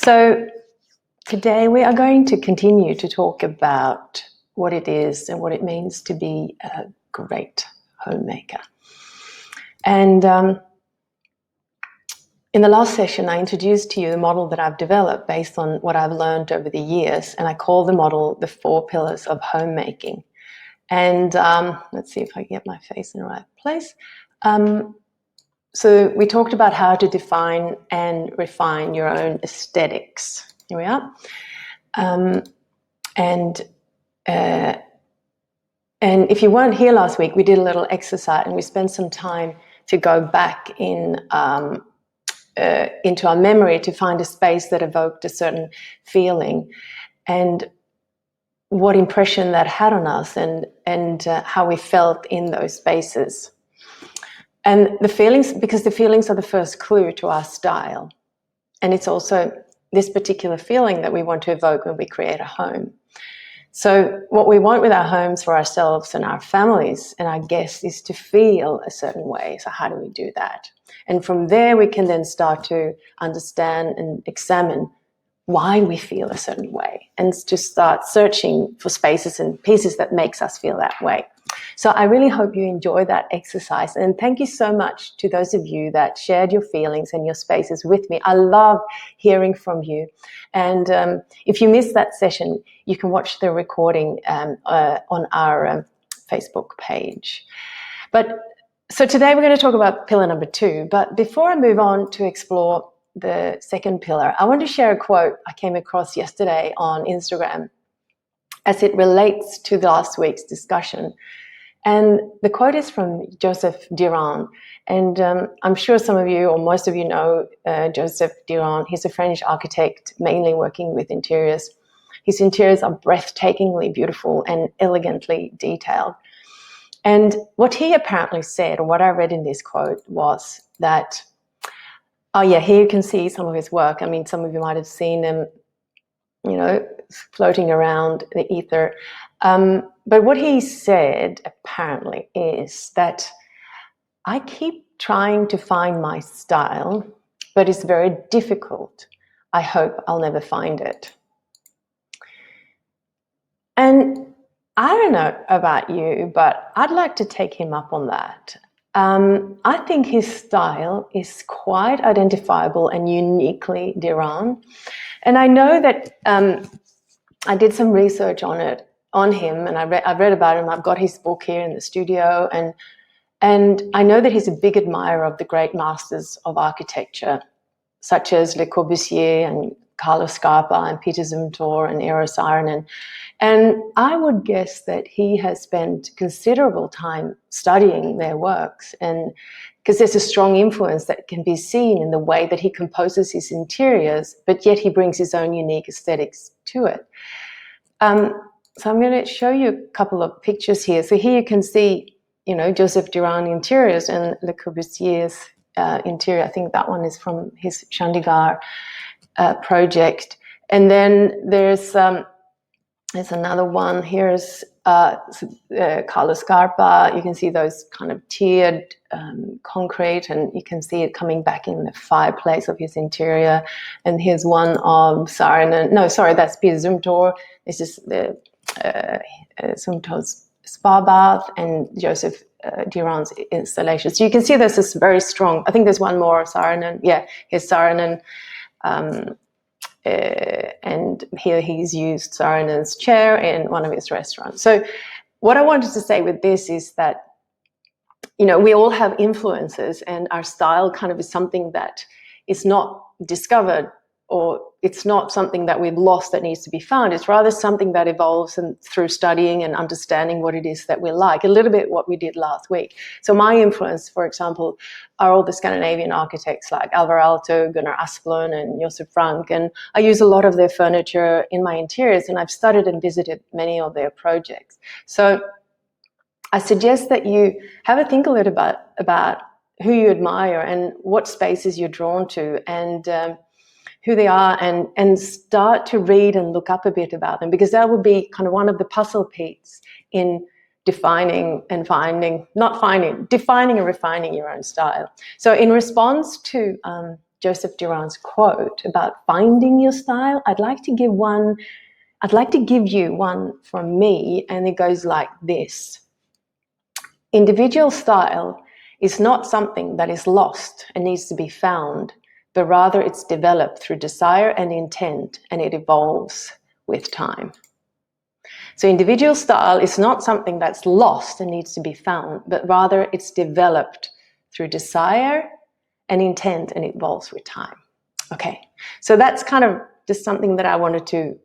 So today we are going to continue to talk about what it is and what it means to be a great homemaker. And in the last session, I introduced to you the model that I've developed based on what I've learned over the years, and I call the model the 4 Pillars of Homemaking. And let's see if I can get my face in the right place. So we talked about how to define and refine your own aesthetics. Here we are. And if you weren't here last week, we did a little exercise and we spent some time to go back into our memory to find a space that evoked a certain feeling and what impression that had on us and how we felt in those spaces. And the feelings, because the feelings are the first clue to our style. And it's also this particular feeling that we want to evoke when we create a home. So what we want with our homes for ourselves and our families and our guests is to feel a certain way. So how do we do that? And from there, we can then start to understand and examine why we feel a certain way and to start searching for spaces and pieces that makes us feel that way. So I really hope you enjoy that exercise. And thank you so much to those of you that shared your feelings and your spaces with me. I love hearing from you. And if you missed that session, you can watch the recording on our Facebook page. So today we're going to talk about pillar number 2. But before I move on to explore the second pillar, I want to share a quote I came across yesterday on Instagram as it relates to last week's discussion. And the quote is from Joseph Durand. And I'm sure some of you or most of you know Joseph Durand. He's a French architect, mainly working with interiors. His interiors are breathtakingly beautiful and elegantly detailed. And what he apparently said, or what I read in this quote, was that, here you can see some of his work. I mean, some of you might have seen him, floating around the ether. But what he said apparently is that I keep trying to find my style, but it's very difficult. I hope I'll never find it. And I don't know about you, but I'd like to take him up on that. I think his style is quite identifiable and uniquely Durand. And I know that I did some research on him, and I've read about him. I've got his book here in the studio, and I know that he's a big admirer of the great masters of architecture, such as Le Corbusier and Carlo Scarpa and Peter Zumthor and Eero Saarinen. And I would guess that he has spent considerable time studying their works, and because there's a strong influence that can be seen in the way that he composes his interiors, but yet he brings his own unique aesthetics to it. So I'm going to show you a couple of pictures here. So here you can see, Joseph Durand interiors and Le Corbusier's interior. I think that one is from his Chandigarh project. And then there's another one. Here's Carlo Scarpa. You can see those kind of tiered concrete, and you can see it coming back in the fireplace of his interior. And here's one of Saarinen. No, sorry, that's Peter Zumthor. This is the Zumthor's spa bath and Joseph Durand's installation. So you can see there's this very strong, I think there's one more of Saarinen. Yeah, here's Saarinen. And here he's used Saarinen's chair in one of his restaurants. So what I wanted to say with this is that, we all have influences, and our style kind of is something that is not discovered, or it's not something that we've lost that needs to be found. It's rather something that evolves through studying and understanding what it is that we like, a little bit what we did last week. So my influence, for example, are all the Scandinavian architects like Alvar Aalto, Gunnar Asplund, and Josef Frank. And I use a lot of their furniture in my interiors, and I've studied and visited many of their projects. So I suggest that you have a think a little about who you admire and what spaces you're drawn to, and who they are, and start to read and look up a bit about them, because that will be kind of one of the puzzle pieces in defining and refining your own style. So in response to Joseph Duran's quote about finding your style, I'd like to give you one from me, and it goes like this. Individual style is not something that is lost and needs to be found, but rather it's developed through desire and intent, and it evolves with time. So individual style is not something that's lost and needs to be found, but rather it's developed through desire and intent, and it evolves with time. Okay, so that's kind of just something that I wanted to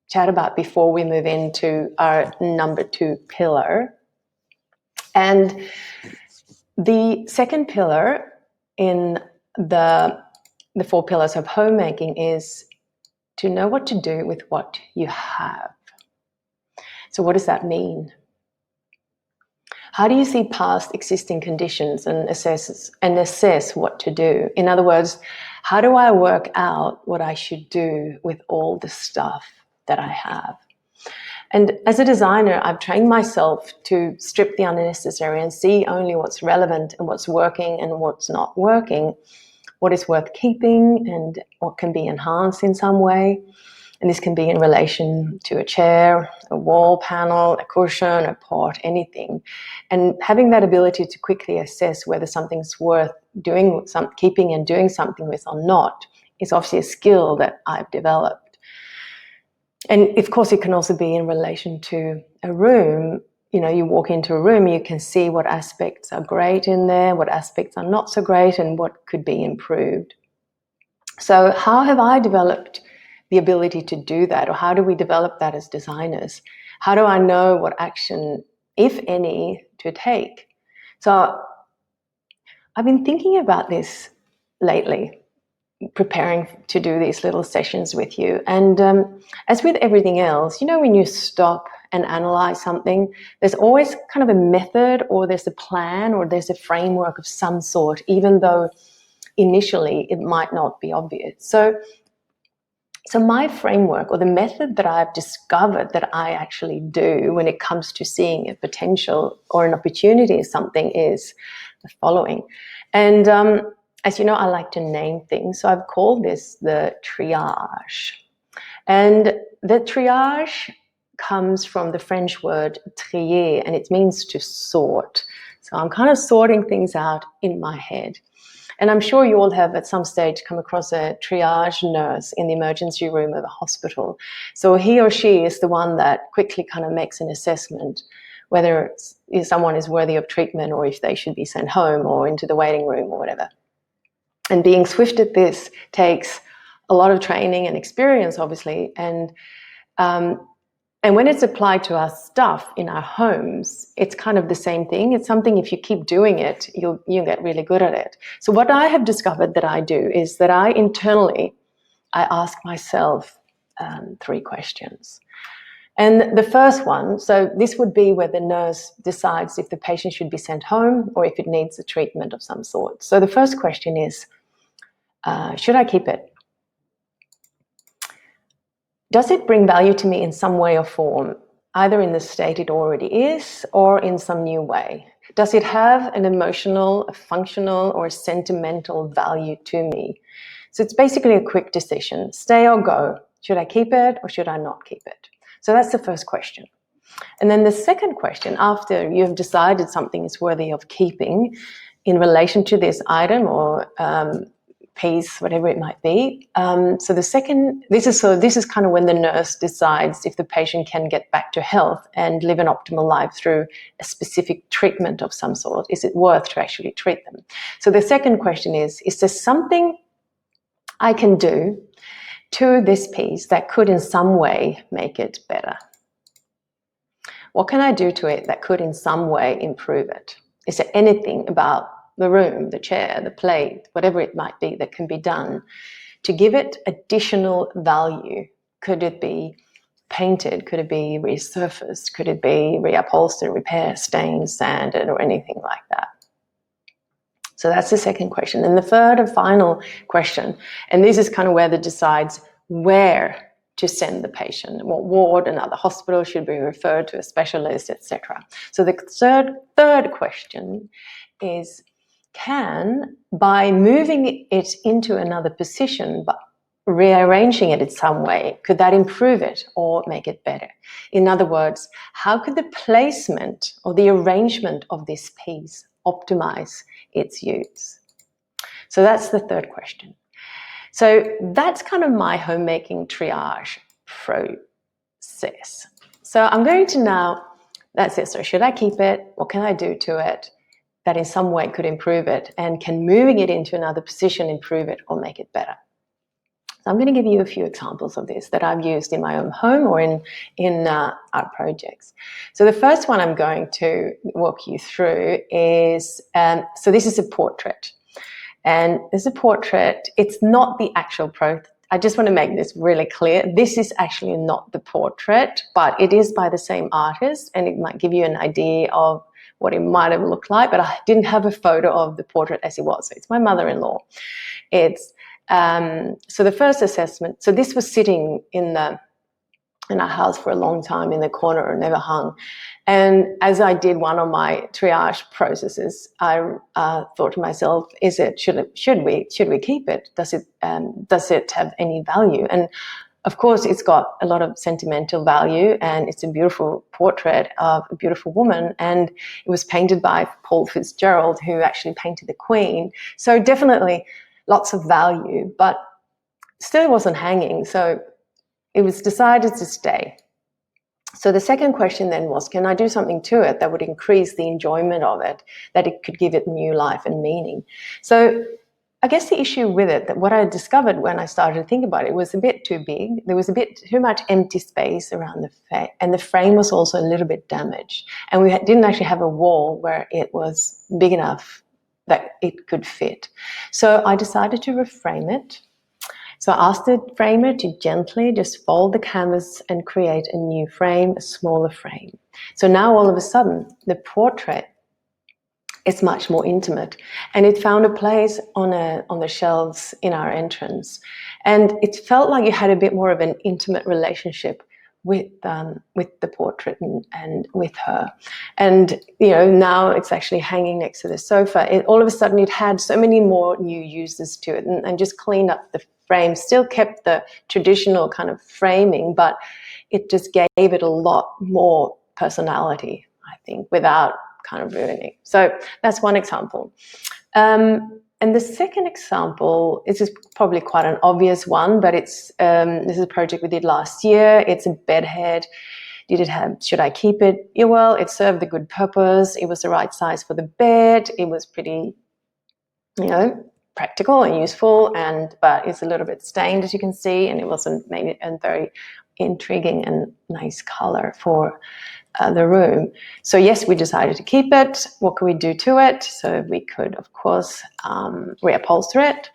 chat about before we move into our number 2 pillar. And the second pillar in the 4 pillars of homemaking is to know what to do with what you have. So what does that mean? How do you see past existing conditions and assess what to do? In other words, how do I work out what I should do with all the stuff that I have? And as a designer, I've trained myself to strip the unnecessary and see only what's relevant and what's working and what's not working, what is worth keeping and what can be enhanced in some way. And this can be in relation to a chair, a wall panel, a cushion, a pot, anything. And having that ability to quickly assess whether something's worth keeping and doing something with or not is obviously a skill that I've developed. And of course, it can also be in relation to a room. You know, you walk into a room, you can see what aspects are great in there, what aspects are not so great, and what could be improved. So how have I developed the ability to do that, or how do we develop that as designers? How do I know what action, if any, to take? So I've been thinking about this lately, preparing to do these little sessions with you. And as with everything else, you know, when you stop and analyze something, there's always kind of a method, or there's a plan, or there's a framework of some sort, even though initially it might not be obvious. So my framework, or the method that I've discovered that I actually do when it comes to seeing a potential or an opportunity in something, is the following. And as you know, I like to name things. So I've called this the triage. And the triage comes from the French word trier, and it means to sort. So I'm kind of sorting things out in my head. And I'm sure you all have at some stage come across a triage nurse in the emergency room of a hospital. So he or she is the one that quickly kind of makes an assessment whether someone is worthy of treatment, or if they should be sent home or into the waiting room or whatever. And being swift at this takes a lot of training and experience, obviously. And when it's applied to our stuff in our homes, it's kind of the same thing. It's something, if you keep doing it, you'll get really good at it. So what I have discovered that I do is that I ask myself 3 questions. And the first one, so this would be where the nurse decides if the patient should be sent home or if it needs a treatment of some sort. So the first question is, should I keep it? Does it bring value to me in some way or form, either in the state it already is or in some new way? Does it have an emotional, a functional, or a sentimental value to me? So it's basically a quick decision, stay or go. Should I keep it or should I not keep it? So that's the first question. And then the second question, after you've decided something is worthy of keeping in relation to this item or piece, whatever it might be. So this is kind of when the nurse decides if the patient can get back to health and live an optimal life through a specific treatment of some sort. Is it worth to actually treat them? So the second question is there something I can do to this piece that could in some way make it better? What can I do to it that could in some way improve it? Is there anything about the room, the chair, the plate, whatever it might be, that can be done to give it additional value? Could it be painted? Could it be resurfaced? Could it be reupholstered, repaired, stained, sanded, or anything like that? So that's the second question. And the third and final question, and this is kind of where it decides where to send the patient, what ward, another hospital should be referred to a specialist, etc. So the third question is, can, by moving it into another position, but rearranging it in some way, could that improve it or make it better? In other words, how could the placement or the arrangement of this piece optimize its use? So that's the third question. So that's kind of my homemaking triage process. So I'm going to now, that's it. So should I keep it? What can I do to it that in some way could improve it? And can moving it into another position improve it or make it better? So I'm going to give you a few examples of this that I've used in my own home or in art projects. So the first one I'm going to walk you through is, so this is a portrait. And this is a portrait. It's not the actual portrait. I just want to make this really clear. This is actually not the portrait, but it is by the same artist, and it might give you an idea of what it might have looked like, but I didn't have a photo of the portrait as it was. So it's my mother-in-law. It's so the first assessment, so this was sitting in our house for a long time in the corner and never hung. And as I did one of my triage processes, I thought to myself, should we keep it? Does it have any value? And of course, it's got a lot of sentimental value, and it's a beautiful portrait of a beautiful woman. And it was painted by Paul Fitzgerald, who actually painted the Queen. So definitely lots of value, but still it wasn't hanging. So it was decided to stay. So the second question then was, can I do something to it that would increase the enjoyment of it, that it could give it new life and meaning? So I guess the issue with it, that what I discovered when I started to think about it, was a bit too big. There was a bit too much empty space around the frame, and the frame was also a little bit damaged. And we didn't actually have a wall where it was big enough that it could fit. So I decided to reframe it. So I asked the framer to gently just fold the canvas and create a new frame, a smaller frame. So now all of a sudden, the portrait is much more intimate, and it found a place on the shelves in our entrance. And it felt like you had a bit more of an intimate relationship with the portrait and with her. And now it's actually hanging next to the sofa. All of a sudden it had so many more new uses to it, and just cleaned up the frame, still kept the traditional kind of framing, but it just gave it a lot more personality, I think, without kind of ruining. So that's one example. And the second example, this is probably quite an obvious one, but this is a project we did last year. It's a bed head. Should I keep it? Yeah, well, it served a good purpose. It was the right size for the bed. It was pretty, practical and useful, but it's a little bit stained, as you can see, and it wasn't made it a very intriguing and nice color for the room. So yes, we decided to keep it. What could we do to it? So we could, of course, reupholster it.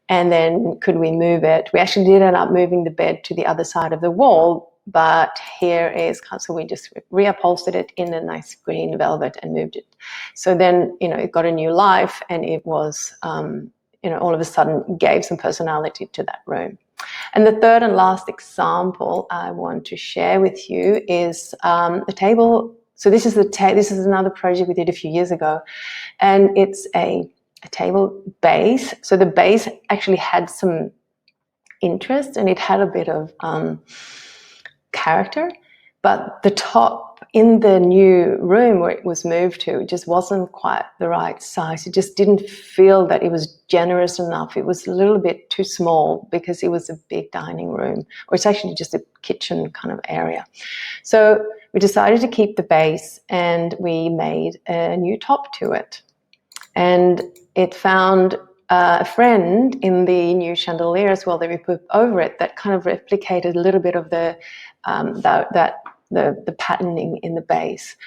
And then could we move it? We actually did end up moving the bed to the other side of the wall, but so we just reupholstered it in a nice green velvet and moved it. So then, it got a new life, and it was, all of a sudden gave some personality to that room. And the third and last example I want to share with you is a table. So this is another project we did a few years ago, and it's a table base. So the base actually had some interest, and it had a bit of character, but the top in the new room where it was moved to just wasn't quite the right size. It just didn't feel that it was generous enough. It was a little bit too small because it was a big dining room, or it's actually just a kitchen kind of area. So we decided to keep the base, and we made a new top to it. And it found a friend in the new chandelier as well that we put over it that kind of replicated a little bit of the patterning in the base.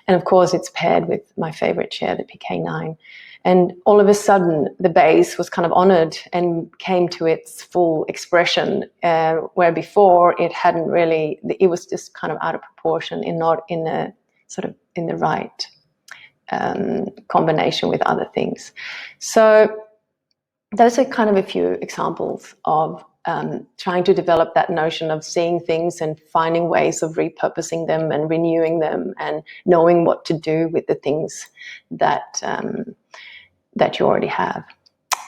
And of course it's paired with my favorite chair, the PK9. And all of a sudden the base was kind of honored and came to its full expression, where before it hadn't really, it was just kind of out of proportion and not in a sort of in the right combination with other things. So those are kind of a few examples of trying to develop that notion of seeing things and finding ways of repurposing them and renewing them and knowing what to do with the things that that you already have.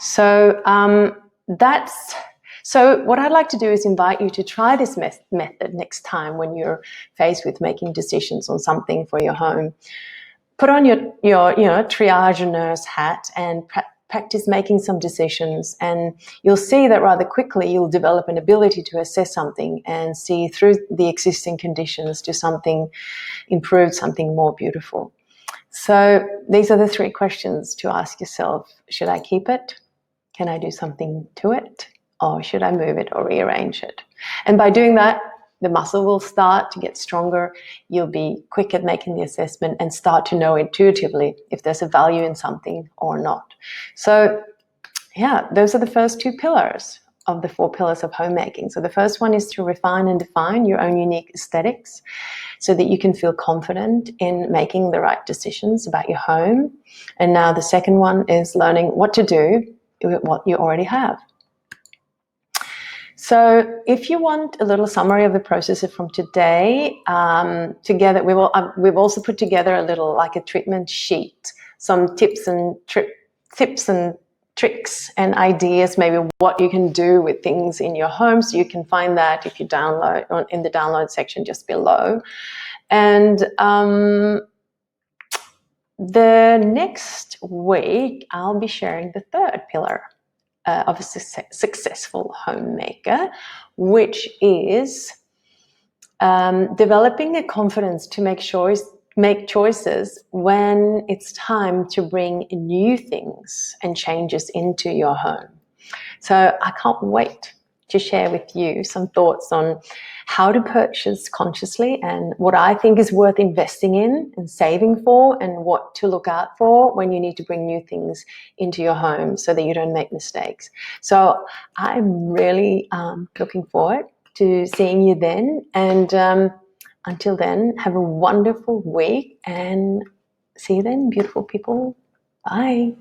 So so what I'd like to do is invite you to try this method next time when you're faced with making decisions on something for your home. Put on your triage nurse hat and practice making some decisions, and you'll see that rather quickly you'll develop an ability to assess something and see through the existing conditions to something improved, something more beautiful. So these are the 3 questions to ask yourself. Should I keep it? Can I do something to it? Or should I move it or rearrange it? And by doing that, the muscle will start to get stronger. You'll be quick at making the assessment and start to know intuitively if there's a value in something or not. So yeah, those are the first 2 pillars of the 4 pillars of homemaking. So the first one is to refine and define your own unique aesthetics so that you can feel confident in making the right decisions about your home. And now the second one is learning what to do with what you already have. So if you want a little summary of the processes from today, together we've also put together a little, like a treatment sheet, some tips and tricks and ideas, maybe what you can do with things in your home. So you can find that if you download in the download section just below. And the next week I'll be sharing the 3rd pillar of a successful homemaker, which is developing a confidence to make choices when it's time to bring new things and changes into your home. So I can't wait to share with you some thoughts on how to purchase consciously and what I think is worth investing in and saving for, and what to look out for when you need to bring new things into your home so that you don't make mistakes. So I'm really looking forward to seeing you then. And until then, have a wonderful week and see you then, beautiful people. Bye.